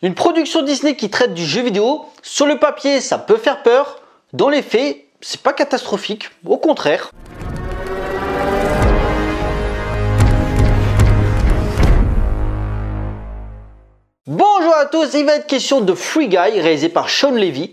Une production Disney qui traite du jeu vidéo, sur le papier ça peut faire peur, dans les faits c'est pas catastrophique, au contraire. Bonjour à tous, il va être question de Free Guy, réalisé par Shawn Levy.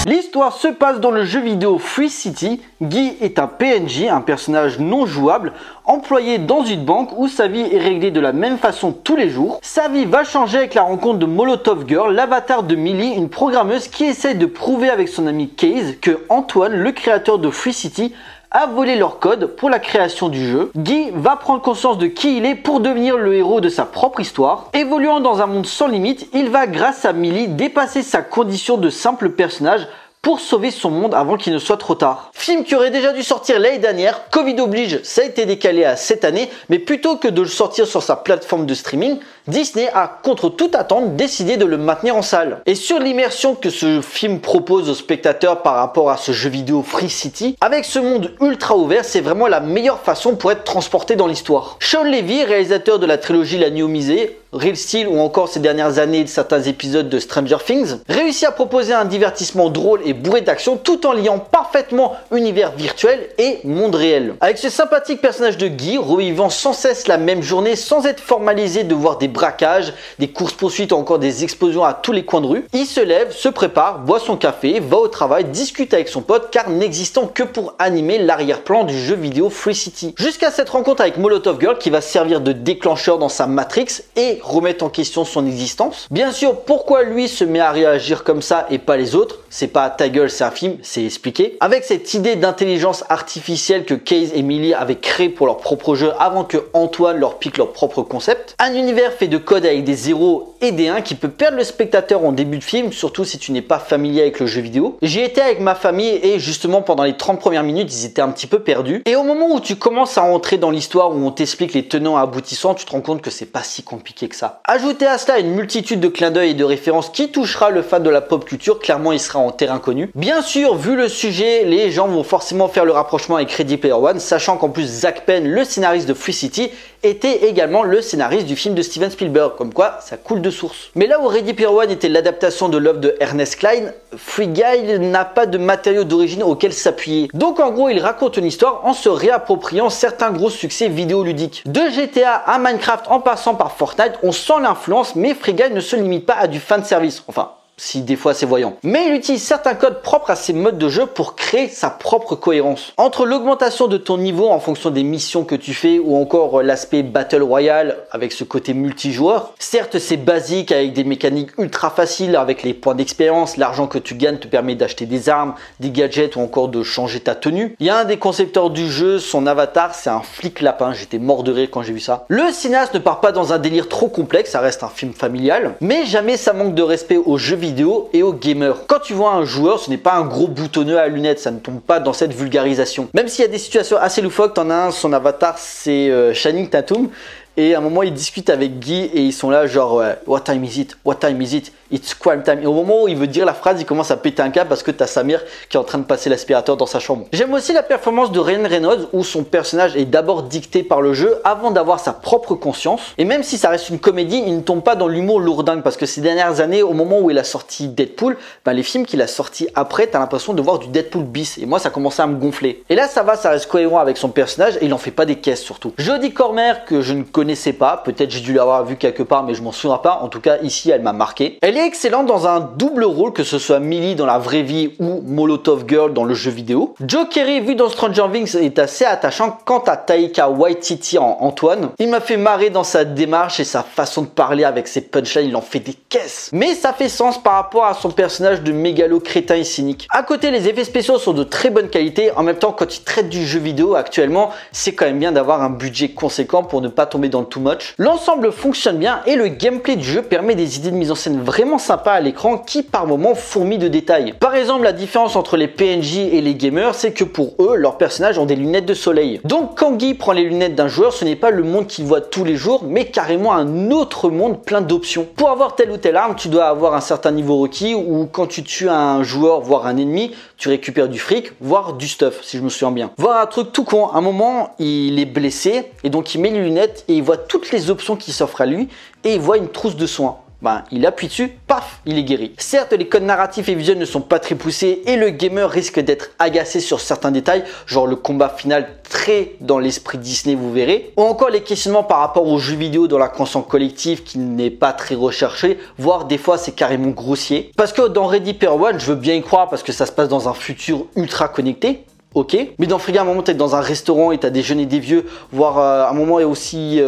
L'histoire se passe dans le jeu vidéo Free City. Guy est un PNJ, un personnage non jouable, employé dans une banque où sa vie est réglée de la même façon tous les jours. Sa vie va changer avec la rencontre de Molotov Girl, l'avatar de Millie, une programmeuse qui essaie de prouver avec son ami Case que Antoine, le créateur de Free City, a volé leur code pour la création du jeu. Guy va prendre conscience de qui il est pour devenir le héros de sa propre histoire. Évoluant dans un monde sans limite, il va, grâce à Millie, dépasser sa condition de simple personnage pour sauver son monde avant qu'il ne soit trop tard. Film qui aurait déjà dû sortir l'année dernière, Covid oblige, ça a été décalé à cette année, mais plutôt que de le sortir sur sa plateforme de streaming, Disney a, contre toute attente, décidé de le maintenir en salle. Et sur l'immersion que ce film propose aux spectateurs par rapport à ce jeu vidéo Free City, avec ce monde ultra ouvert, c'est vraiment la meilleure façon pour être transporté dans l'histoire. Shawn Levy, réalisateur de la trilogie La Nuit au musée, Real Steel ou encore ces dernières années certains épisodes de Stranger Things, réussit à proposer un divertissement drôle et bourré d'action tout en liant parfaitement univers virtuel et monde réel. Avec ce sympathique personnage de Guy, revivant sans cesse la même journée sans être formalisé de voir des braquages, des courses-poursuites ou encore des explosions à tous les coins de rue, il se lève, se prépare, boit son café, va au travail, discute avec son pote car n'existant que pour animer l'arrière-plan du jeu vidéo Free City. Jusqu'à cette rencontre avec Molotov Girl qui va servir de déclencheur dans sa Matrix et remettre en question son existence. Bien sûr, pourquoi lui se met à réagir comme ça et pas les autres? C'est pas ta gueule, c'est un film, c'est expliqué. Avec cette idée d'intelligence artificielle que Case et Millie avaient créé pour leur propre jeu avant que Antoine leur pique leur propre concept. Un univers fait de code avec des 0 et des 1 qui peut perdre le spectateur en début de film, surtout si tu n'es pas familier avec le jeu vidéo. J'y étais avec ma famille et justement pendant les 30 premières minutes, ils étaient un petit peu perdus. Et au moment où tu commences à entrer dans l'histoire, où on t'explique les tenants aboutissants, tu te rends compte que c'est pas si compliqué que ça. Ajoutez à cela une multitude de clins d'œil et de références qui touchera le fan de la pop culture, clairement il sera en terrain connu. Bien sûr, vu le sujet, les gens vont forcément faire le rapprochement avec Ready Player One, sachant qu'en plus Zach Penn, le scénariste de Free City, était également le scénariste du film de Steven Spielberg, comme quoi ça coule de source. Mais là où Ready Player One était l'adaptation de l'œuvre de Ernest Cline, Free Guy n'a pas de matériaux d'origine auquel s'appuyer. Donc en gros, il raconte une histoire en se réappropriant certains gros succès vidéoludiques. De GTA à Minecraft en passant par Fortnite, on sent l'influence, mais Free Guy ne se limite pas à du fanservice. Enfin, si des fois c'est voyant. Mais il utilise certains codes propres à ses modes de jeu pour créer sa propre cohérence. Entre l'augmentation de ton niveau en fonction des missions que tu fais ou encore l'aspect Battle Royale avec ce côté multijoueur, certes c'est basique avec des mécaniques ultra faciles avec les points d'expérience, l'argent que tu gagnes te permet d'acheter des armes, des gadgets ou encore de changer ta tenue. Il y a un des concepteurs du jeu, son avatar c'est un flic lapin, j'étais mort de rire quand j'ai vu ça. Le cinéaste ne part pas dans un délire trop complexe, ça reste un film familial, mais jamais ça manque de respect aux jeux vidéo et aux gamers. Quand tu vois un joueur, ce n'est pas un gros boutonneux à lunettes, ça ne tombe pas dans cette vulgarisation. Même s'il y a des situations assez loufoques, t'en as un, son avatar c'est Channing Tatum, et à un moment ils discutent avec Guy et ils sont là genre what time is it? What time is it? It's crime time. Et au moment où il veut dire la phrase, il commence à péter un câble parce que t'as sa mère qui est en train de passer l'aspirateur dans sa chambre. J'aime aussi la performance de Ryan Reynolds où son personnage est d'abord dicté par le jeu avant d'avoir sa propre conscience. Et même si ça reste une comédie, il ne tombe pas dans l'humour lourdingue parce que ces dernières années, au moment où il a sorti Deadpool, les films qu'il a sortis après, t'as l'impression de voir du Deadpool bis. Et moi, ça commençait à me gonfler. Et là, ça va, ça reste cohérent avec son personnage et il en fait pas des caisses surtout. Jodie Comer que je ne connaissais pas, peut-être j'ai dû l'avoir vu quelque part, mais je m'en souviens pas. En tout cas, ici, elle m'a marqué. Elle est excellente dans un double rôle, que ce soit Millie dans la vraie vie ou Molotov Girl dans le jeu vidéo. Joe Keery, vu dans Stranger Things, est assez attachant. Quant à Taika Waititi en Antoine, il m'a fait marrer dans sa démarche et sa façon de parler avec ses punchlines, il en fait des caisses. Mais ça fait sens par rapport à son personnage de mégalo crétin et cynique. À côté, les effets spéciaux sont de très bonne qualité. En même temps, quand il traite du jeu vidéo actuellement, c'est quand même bien d'avoir un budget conséquent pour ne pas tomber dans le too much. L'ensemble fonctionne bien et le gameplay du jeu permet des idées de mise en scène vraiment vraiment sympa à l'écran qui par moments fourmille de détails. Par exemple, la différence entre les PNJ et les gamers, c'est que pour eux, leurs personnages ont des lunettes de soleil. Donc quand Guy prend les lunettes d'un joueur, ce n'est pas le monde qu'il voit tous les jours, mais carrément un autre monde plein d'options. Pour avoir telle ou telle arme, tu dois avoir un certain niveau requis, ou quand tu tues un joueur, voire un ennemi, tu récupères du fric, voire du stuff, si je me souviens bien. Voir un truc tout con, à un moment, il est blessé, et donc il met les lunettes, et il voit toutes les options qui s'offrent à lui, et il voit une trousse de soins. Ben, il appuie dessus, paf, il est guéri. Certes, les codes narratifs et visuels ne sont pas très poussés et le gamer risque d'être agacé sur certains détails, genre le combat final très dans l'esprit Disney, vous verrez. Ou encore les questionnements par rapport aux jeux vidéo dans la conscience collective qui n'est pas très recherché, voire des fois c'est carrément grossier. Parce que dans Ready Player One, je veux bien y croire parce que ça se passe dans un futur ultra connecté. Ok, mais dans Frigga, à un moment, tu es dans un restaurant et tu as des jeunes et des vieux, voire à un moment, et aussi,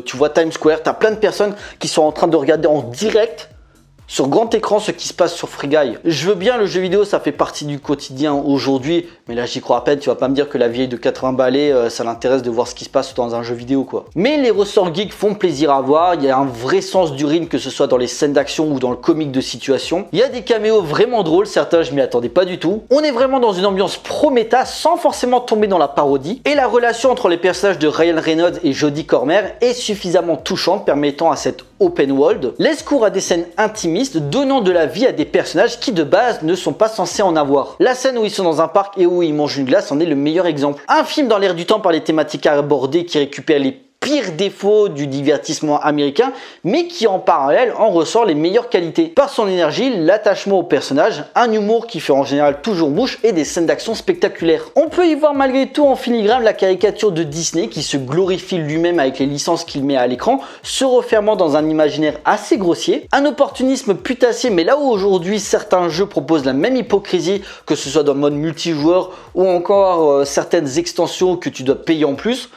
tu vois Times Square, tu as plein de personnes qui sont en train de regarder en direct sur grand écran ce qui se passe sur Free Guy. Je veux bien, le jeu vidéo ça fait partie du quotidien aujourd'hui, mais là j'y crois à peine. Tu vas pas me dire que la vieille de 80 balais ça l'intéresse de voir ce qui se passe dans un jeu vidéo quoi. Mais les ressorts geeks font plaisir à voir, il y a un vrai sens du rythme que ce soit dans les scènes d'action ou dans le comique de situation. Il y a des caméos vraiment drôles, certains je m'y attendais pas du tout. On est vraiment dans une ambiance pro-méta sans forcément tomber dans la parodie. Et la relation entre les personnages de Ryan Reynolds et Jodie Comer est suffisamment touchante permettant à cette open world laisse cours à des scènes intimistes donnant de la vie à des personnages qui de base ne sont pas censés en avoir. La scène où ils sont dans un parc et où ils mangent une glace en est le meilleur exemple. Un film dans l'air du temps par les thématiques abordées qui récupère les pire défaut du divertissement américain, mais qui en parallèle en ressort les meilleures qualités. Par son énergie, l'attachement au personnage, un humour qui fait en général toujours mouche et des scènes d'action spectaculaires. On peut y voir malgré tout en filigrane la caricature de Disney qui se glorifie lui-même avec les licences qu'il met à l'écran, se refermant dans un imaginaire assez grossier. Un opportunisme putassier, mais là où aujourd'hui certains jeux proposent la même hypocrisie, que ce soit dans le mode multijoueur ou encore certaines extensions que tu dois payer en plus,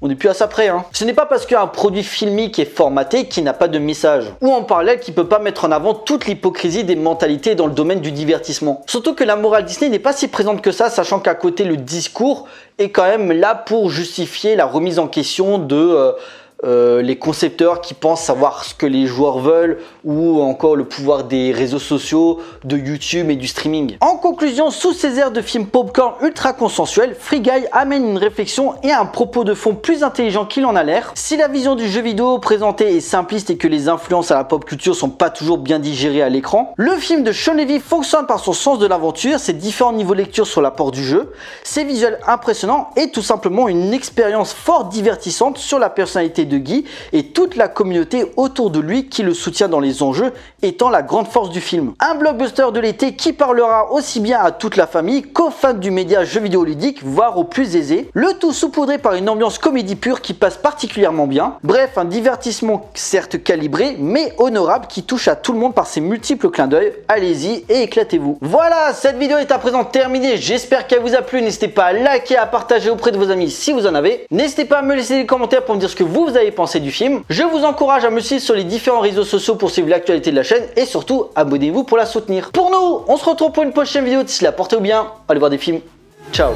on n'est plus à ça près. Ce n'est pas parce qu'un produit filmique est formaté qu'il n'a pas de message. Ou en parallèle qu'il ne peut pas mettre en avant toute l'hypocrisie des mentalités dans le domaine du divertissement. Surtout que la morale Disney n'est pas si présente que ça, sachant qu'à côté le discours est quand même là pour justifier la remise en question de les concepteurs qui pensent savoir ce que les joueurs veulent, ou encore le pouvoir des réseaux sociaux, de YouTube et du streaming. En conclusion, sous ces airs de film popcorn ultra consensuel, Free Guy amène une réflexion et un propos de fond plus intelligent qu'il en a l'air. Si la vision du jeu vidéo présenté est simpliste et que les influences à la pop culture sont pas toujours bien digérées à l'écran, le film de Sean Levy fonctionne par son sens de l'aventure, ses différents niveaux de lecture sur l'apport du jeu, ses visuels impressionnants et tout simplement une expérience fort divertissante sur la personnalité de Guy et toute la communauté autour de lui qui le soutient dans les enjeux, étant la grande force du film. Un blockbuster de l'été qui parlera aussi bien à toute la famille qu'aux fans du média jeux vidéo ludique, voire aux plus aisés, le tout saupoudré par une ambiance comédie pure qui passe particulièrement bien. Bref, un divertissement certes calibré mais honorable qui touche à tout le monde par ses multiples clins d'œil. Allez-y et éclatez-vous. Voilà, cette vidéo est à présent terminée, j'espère qu'elle vous a plu. N'hésitez pas à liker, à partager auprès de vos amis si vous en avez. N'hésitez pas à me laisser des commentaires pour me dire ce que vous avez pensé du film. Je vous encourage à me suivre sur les différents réseaux sociaux pour suivre l'actualité de la chaîne et surtout abonnez-vous pour la soutenir. Pour nous, on se retrouve pour une prochaine vidéo. D'ici là, portez-vous bien, allez voir des films. Ciao.